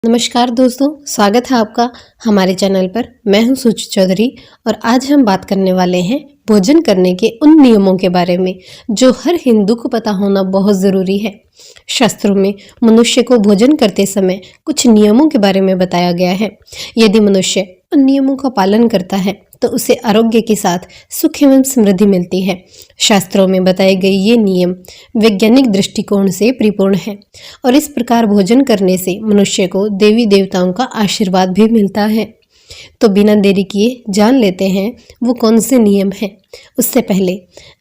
नमस्कार दोस्तों, स्वागत है आपका हमारे चैनल पर। मैं हूं सुच चौधरी और आज हम बात करने वाले हैं भोजन करने के उन नियमों के बारे में जो हर हिंदू को पता होना बहुत ज़रूरी है। शास्त्रों में मनुष्य को भोजन करते समय कुछ नियमों के बारे में बताया गया है। यदि मनुष्य उन नियमों का पालन करता है तो उसे आरोग्य के साथ सुख एवं समृद्धि मिलती है। शास्त्रों में बताए गए ये नियम वैज्ञानिक दृष्टिकोण से परिपूर्ण है और इस प्रकार भोजन करने से मनुष्य को देवी देवताओं का आशीर्वाद भी मिलता है। तो बिना देरी किए जान लेते हैं वो कौन से नियम हैं। उससे पहले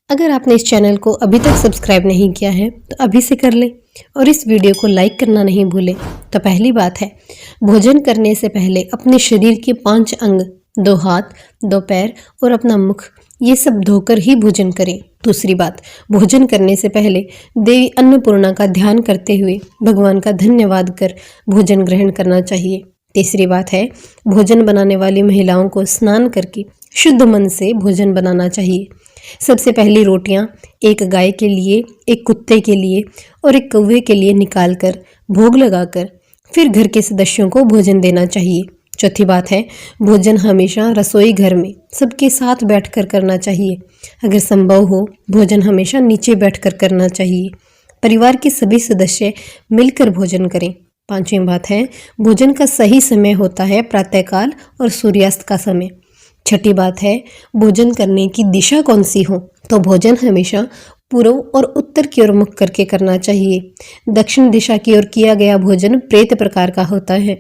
अगर आपने इस चैनल को अभी तक सब्सक्राइब नहीं किया है तो अभी से कर लें और इस वीडियो को लाइक करना नहीं भूलें। तो पहली बात है, भोजन करने से पहले अपने शरीर के 5 अंग, 2 हाथ, 2 पैर और अपना मुख, ये सब धोकर ही भोजन करें। दूसरी बात, भोजन करने से पहले देवी अन्नपूर्णा का ध्यान करते हुए भगवान का धन्यवाद कर भोजन ग्रहण करना चाहिए। तीसरी बात है, भोजन बनाने वाली महिलाओं को स्नान करके शुद्ध मन से भोजन बनाना चाहिए। सबसे पहली रोटियां एक गाय के लिए, एक कुत्ते के लिए और एक कौवे के लिए निकालकर भोग लगाकर फिर घर के सदस्यों को भोजन देना चाहिए। चौथी बात है, भोजन हमेशा रसोई घर में सबके साथ बैठकर करना चाहिए। अगर संभव हो भोजन हमेशा नीचे बैठकर करना चाहिए। परिवार के सभी सदस्य मिलकर भोजन करें। पांचवी बात है, भोजन का सही समय होता है प्रातःकाल और सूर्यास्त का समय। छठी बात है, भोजन करने की दिशा कौन सी हो, तो भोजन हमेशा पूर्व और उत्तर की ओर मुख करके करना चाहिए। दक्षिण दिशा की ओर किया गया भोजन प्रेत प्रकार का होता है।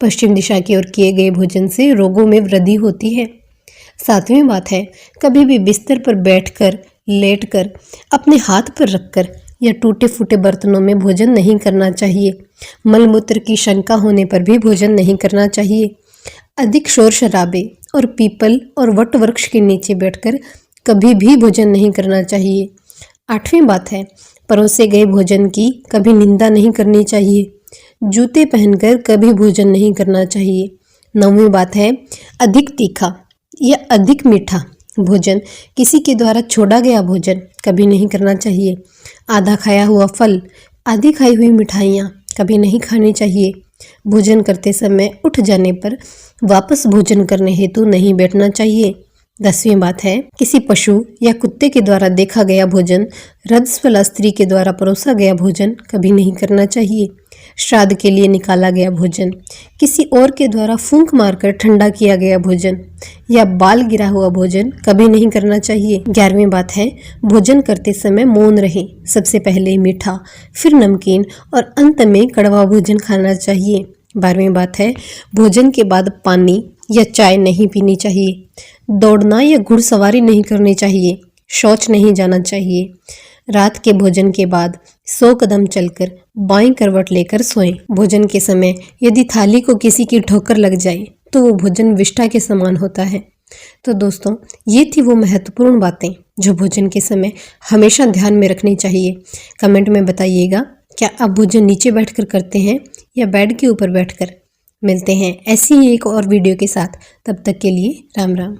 पश्चिम दिशा की ओर किए गए भोजन से रोगों में वृद्धि होती है। सातवीं बात है, कभी भी बिस्तर पर बैठकर, लेटकर, अपने हाथ पर रखकर या टूटे फूटे बर्तनों में भोजन नहीं करना चाहिए। मलमूत्र की शंका होने पर भी भोजन नहीं करना चाहिए। अधिक शोर शराबे और पीपल और वट वृक्ष के नीचे बैठकर कभी भी भोजन नहीं करना चाहिए। आठवीं बात है, परोसे गए भोजन की कभी निंदा नहीं करनी चाहिए। जूते पहनकर कभी भोजन नहीं करना चाहिए। नौवीं बात है, अधिक तीखा या अधिक मीठा भोजन, किसी के द्वारा छोड़ा गया भोजन कभी नहीं करना चाहिए। आधा खाया हुआ फल, आधी खाई हुई मिठाइयाँ कभी नहीं खानी चाहिए। भोजन करते समय उठ जाने पर वापस भोजन करने हेतु नहीं बैठना चाहिए। 10वीं बात है, किसी पशु या कुत्ते के द्वारा देखा गया भोजन, रजस्वला स्त्री के द्वारा परोसा गया भोजन कभी नहीं करना चाहिए। श्राद्ध के लिए निकाला गया भोजन, किसी और के द्वारा फूंक मारकर ठंडा किया गया भोजन या बाल गिरा हुआ भोजन कभी नहीं करना चाहिए। 11वीं बात है, भोजन करते समय मौन रहें। सबसे पहले मीठा, फिर नमकीन और अंत में कड़वा भोजन खाना चाहिए। 12वीं बात है, भोजन के बाद पानी या चाय नहीं पीनी चाहिए। दौड़ना या घुड़सवारी नहीं करनी चाहिए। शौच नहीं जाना चाहिए। रात के भोजन के बाद 100 कदम चलकर बाईं करवट लेकर सोएं। भोजन के समय यदि थाली को किसी की ठोकर लग जाए तो वो भोजन विष्ठा के समान होता है। तो दोस्तों, ये थी वो महत्वपूर्ण बातें जो भोजन के समय हमेशा ध्यान में रखनी चाहिए। कमेंट में बताइएगा, क्या आप भोजन नीचे बैठकर करते हैं या बेड के ऊपर बैठकर। मिलते हैं ऐसी ही एक और वीडियो के साथ, तब तक के लिए राम राम।